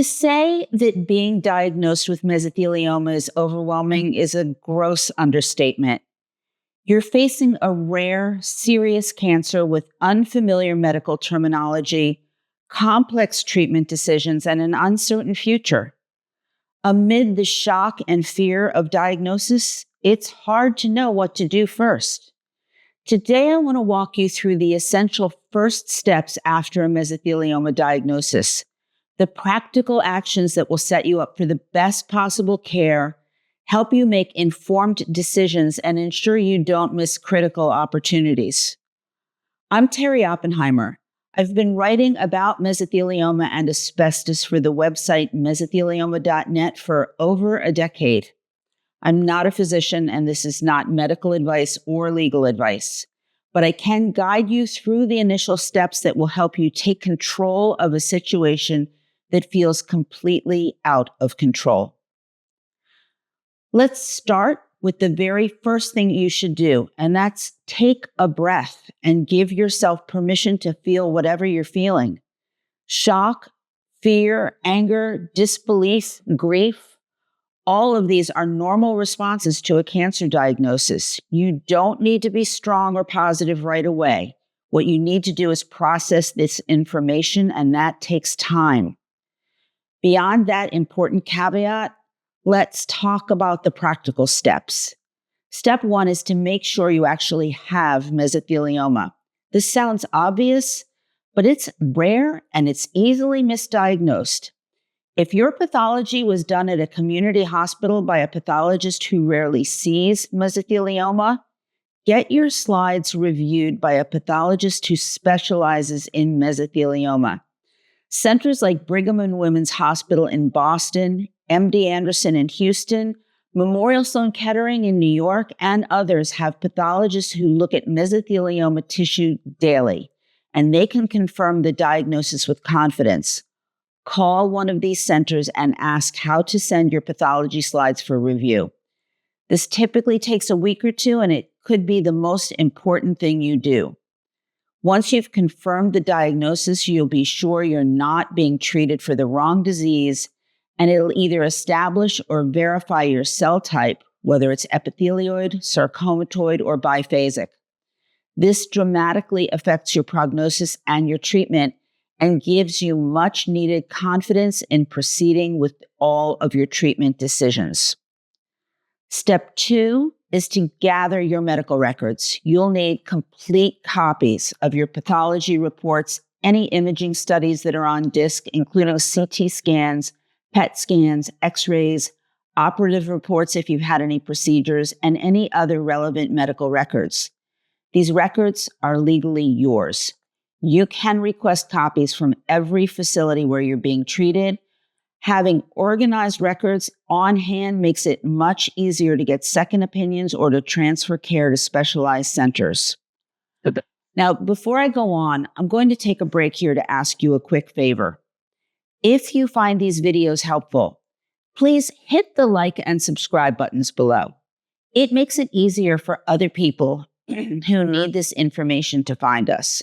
To say that being diagnosed with mesothelioma is overwhelming is a gross understatement. You're facing a rare, serious cancer with unfamiliar medical terminology, complex treatment decisions, and an uncertain future. Amid the shock and fear of diagnosis, it's hard to know what to do first. Today, I want to walk you through the essential first steps after a mesothelioma diagnosis, the practical actions that will set you up for the best possible care, help you make informed decisions, and ensure you don't miss critical opportunities. I'm Terri Oppenheimer. I've been writing about mesothelioma and asbestos for the website mesothelioma.net for over a decade. I'm not a physician, and this is not medical advice or legal advice, but I can guide you through the initial steps that will help you take control of a situation that feels completely out of control. Let's start with the very first thing you should do, and that's take a breath and give yourself permission to feel whatever you're feeling. Shock, fear, anger, disbelief, grief. All of these are normal responses to a cancer diagnosis. You don't need to be strong or positive right away. What you need to do is process this information, and that takes time. Beyond that important caveat, let's talk about the practical steps. Step one is to make sure you actually have mesothelioma. This sounds obvious, but it's rare and it's easily misdiagnosed. If your pathology was done at a community hospital by a pathologist who rarely sees mesothelioma, get your slides reviewed by a pathologist who specializes in mesothelioma. Centers like Brigham and Women's Hospital in Boston, MD Anderson in Houston, Memorial Sloan Kettering in New York, and others have pathologists who look at mesothelioma tissue daily, and they can confirm the diagnosis with confidence. Call one of these centers and ask how to send your pathology slides for review. This typically takes a week or two, and it could be the most important thing you do. Once you've confirmed the diagnosis, you'll be sure you're not being treated for the wrong disease, and it'll either establish or verify your cell type, whether it's epithelioid, sarcomatoid, or biphasic. This dramatically affects your prognosis and your treatment, and gives you much needed confidence in proceeding with all of your treatment decisions. Step two is to gather your medical records. You'll need complete copies of your pathology reports, any imaging studies that are on disk, including CT scans, PET scans, x-rays, operative reports if you've had any procedures, and any other relevant medical records. These records are legally yours. You can request copies from every facility where you're being treated. Having organized records on hand makes it much easier to get second opinions or to transfer care to specialized centers. Now, before I go on, I'm going to take a break here to ask you a quick favor. If you find these videos helpful, please hit the like and subscribe buttons below. It makes it easier for other people who need this information to find us.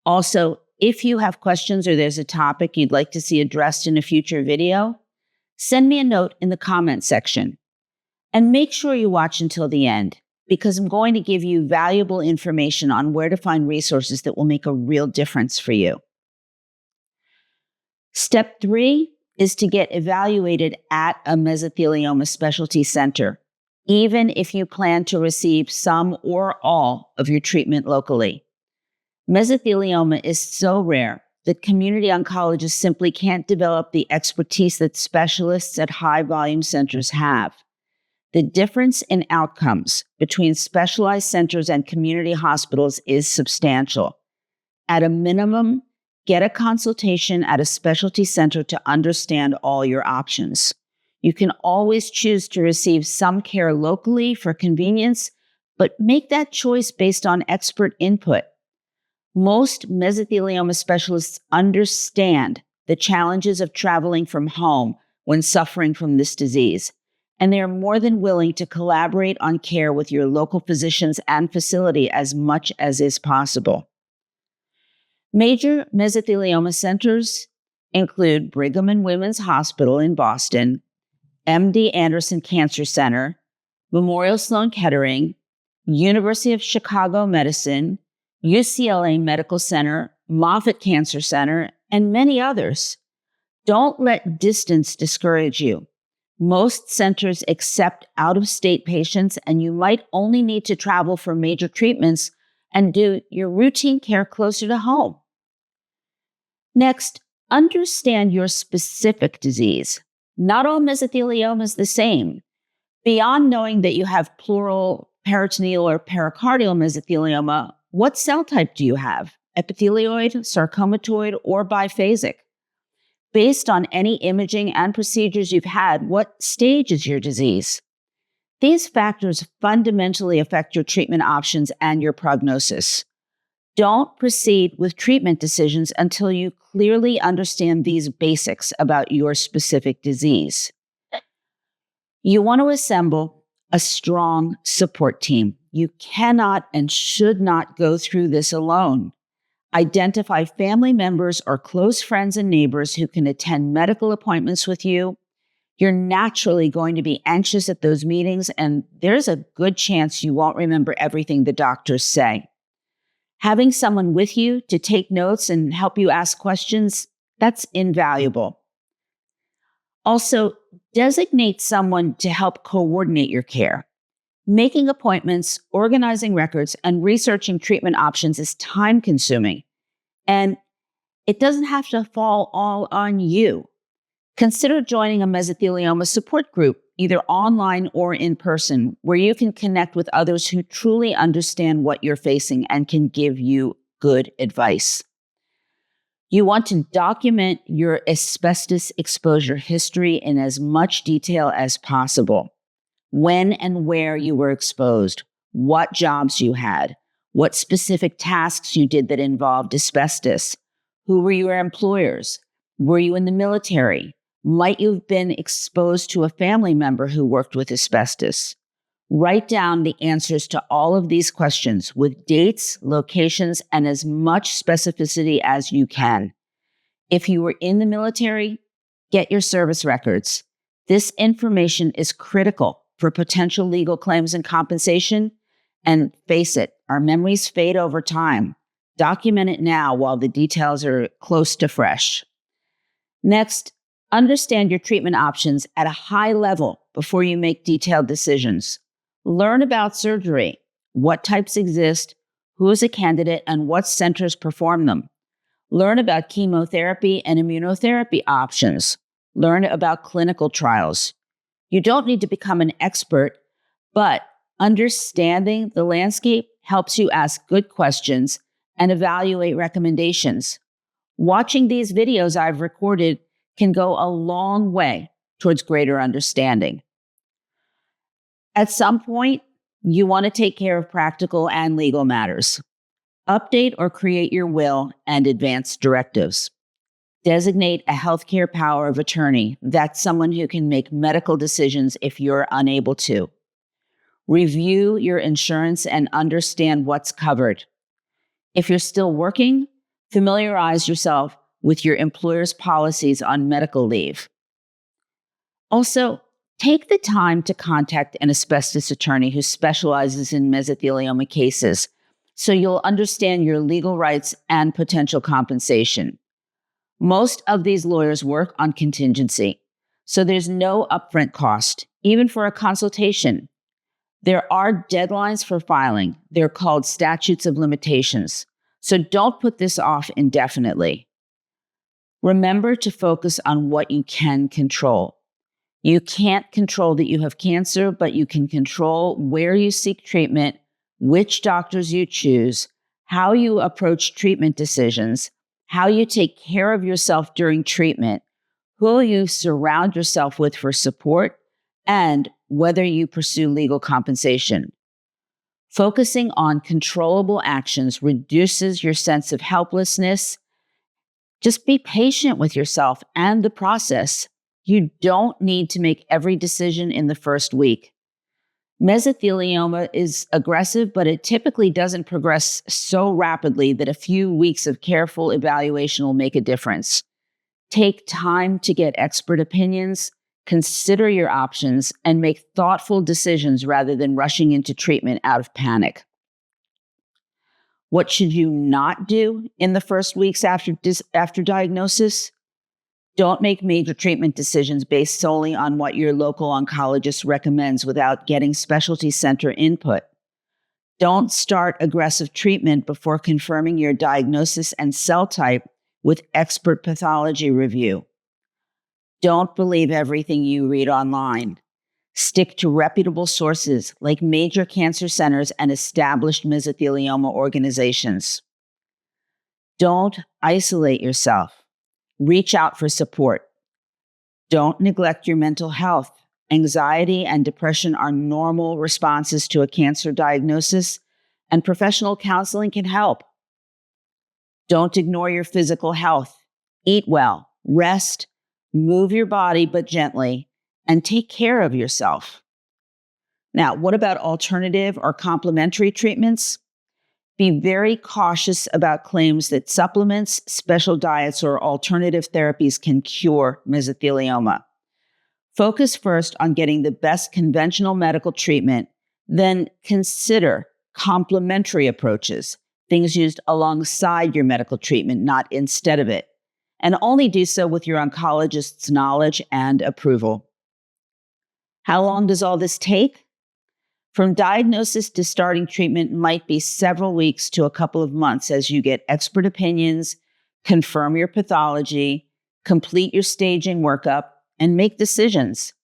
Also, if you have questions or there's a topic you'd like to see addressed in a future video, send me a note in the comments section. And make sure you watch until the end, because I'm going to give you valuable information on where to find resources that will make a real difference for you. Step three is to get evaluated at a mesothelioma specialty center, even if you plan to receive some or all of your treatment locally. Mesothelioma is so rare that community oncologists simply can't develop the expertise that specialists at high-volume centers have. The difference in outcomes between specialized centers and community hospitals is substantial. At a minimum, get a consultation at a specialty center to understand all your options. You can always choose to receive some care locally for convenience, but make that choice based on expert input. Most mesothelioma specialists understand the challenges of traveling from home when suffering from this disease, and they are more than willing to collaborate on care with your local physicians and facility as much as is possible. Major mesothelioma centers include Brigham and Women's Hospital in Boston, MD Anderson Cancer Center, Memorial Sloan Kettering, University of Chicago Medicine, UCLA Medical Center, Moffitt Cancer Center, and many others. Don't let distance discourage you. Most centers accept out-of-state patients, and you might only need to travel for major treatments and do your routine care closer to home. Next, understand your specific disease. Not all mesothelioma is the same. Beyond knowing that you have pleural, peritoneal, or pericardial mesothelioma, what cell type do you have? Epithelioid, sarcomatoid, or biphasic? Based on any imaging and procedures you've had, what stage is your disease? These factors fundamentally affect your treatment options and your prognosis. Don't proceed with treatment decisions until you clearly understand these basics about your specific disease. You want to assemble a strong support team. You cannot and should not go through this alone. Identify family members or close friends and neighbors who can attend medical appointments with you. You're naturally going to be anxious at those meetings, and there's a good chance you won't remember everything the doctors say. Having someone with you to take notes and help you ask questions, that's invaluable. Also, designate someone to help coordinate your care. Making appointments, organizing records, and researching treatment options is time-consuming, and it doesn't have to fall all on you. Consider joining a mesothelioma support group, either online or in person, where you can connect with others who truly understand what you're facing and can give you good advice. You want to document your asbestos exposure history in as much detail as possible. When and where you were exposed, what jobs you had, what specific tasks you did that involved asbestos, who were your employers, were you in the military, might you have been exposed to a family member who worked with asbestos. Write down the answers to all of these questions with dates, locations, and as much specificity as you can. If you were in the military, get your service records. This information is critical for potential legal claims and compensation. And face it, our memories fade over time. Document it now while the details are close to fresh. Next, understand your treatment options at a high level before you make detailed decisions. Learn about surgery, what types exist, who is a candidate, and what centers perform them. Learn about chemotherapy and immunotherapy options. Learn about clinical trials. You don't need to become an expert, but understanding the landscape helps you ask good questions and evaluate recommendations. Watching these videos I've recorded can go a long way towards greater understanding. At some point, you want to take care of practical and legal matters. Update or create your will and advance directives. Designate a healthcare power of attorney. That's someone who can make medical decisions if you're unable to. Review your insurance and understand what's covered. If you're still working, familiarize yourself with your employer's policies on medical leave. Also, take the time to contact an asbestos attorney who specializes in mesothelioma cases so you'll understand your legal rights and potential compensation. Most of these lawyers work on contingency, so there's no upfront cost, even for a consultation. There are deadlines for filing. They're called statutes of limitations, so don't put this off indefinitely. Remember to focus on what you can control. You can't control that you have cancer, but you can control where you seek treatment, which doctors you choose, how you approach treatment decisions, how you take care of yourself during treatment, who you surround yourself with for support, and whether you pursue legal compensation. Focusing on controllable actions reduces your sense of helplessness. Just be patient with yourself and the process. You don't need to make every decision in the first week. Mesothelioma is aggressive, but it typically doesn't progress so rapidly that a few weeks of careful evaluation will make a difference. Take time to get expert opinions, consider your options, and make thoughtful decisions rather than rushing into treatment out of panic. What should you not do in the first weeks after diagnosis? Don't make major treatment decisions based solely on what your local oncologist recommends without getting specialty center input. Don't start aggressive treatment before confirming your diagnosis and cell type with expert pathology review. Don't believe everything you read online. Stick to reputable sources like major cancer centers and established mesothelioma organizations. Don't isolate yourself. Reach out for support. Don't neglect your mental health. Anxiety and depression are normal responses to a cancer diagnosis, and professional counseling can help. Don't ignore your physical health. Eat well, rest, move your body but gently, and take care of yourself. Now, what about alternative or complementary treatments? Be very cautious about claims that supplements, special diets, or alternative therapies can cure mesothelioma. Focus first on getting the best conventional medical treatment, then consider complementary approaches, things used alongside your medical treatment, not instead of it, and only do so with your oncologist's knowledge and approval. How long does all this take? From diagnosis to starting treatment might be several weeks to a couple of months as you get expert opinions, confirm your pathology, complete your staging workup, and make decisions.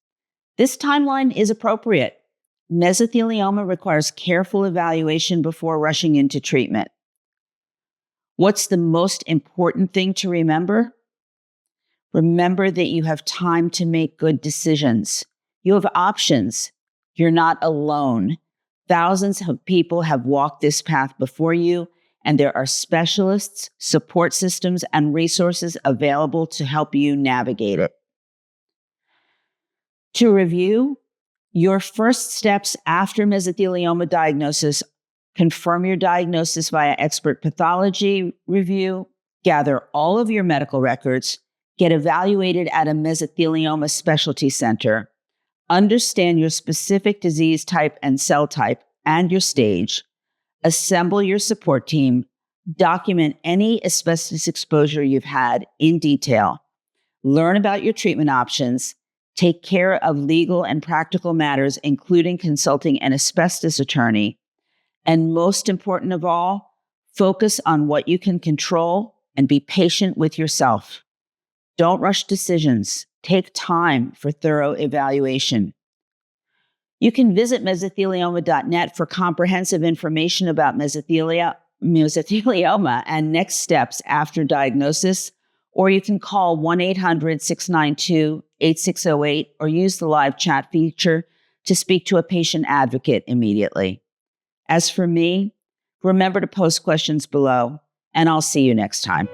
This timeline is appropriate. Mesothelioma requires careful evaluation before rushing into treatment. What's the most important thing to remember? Remember that you have time to make good decisions. You have options. You're not alone. Thousands of people have walked this path before you, and there are specialists, support systems, and resources available to help you navigate it. To review, your first steps after mesothelioma diagnosis: confirm your diagnosis via expert pathology review, gather all of your medical records, get evaluated at a mesothelioma specialty center, understand your specific disease type and cell type and your stage, assemble your support team, document any asbestos exposure you've had in detail, learn about your treatment options, take care of legal and practical matters, including consulting an asbestos attorney, and most important of all, focus on what you can control and be patient with yourself. Don't rush decisions. Take time for thorough evaluation. You can visit mesothelioma.net for comprehensive information about mesothelioma and next steps after diagnosis, or you can call 1-800-692-8608 or use the live chat feature to speak to a patient advocate immediately. As for me, remember to post questions below, and I'll see you next time.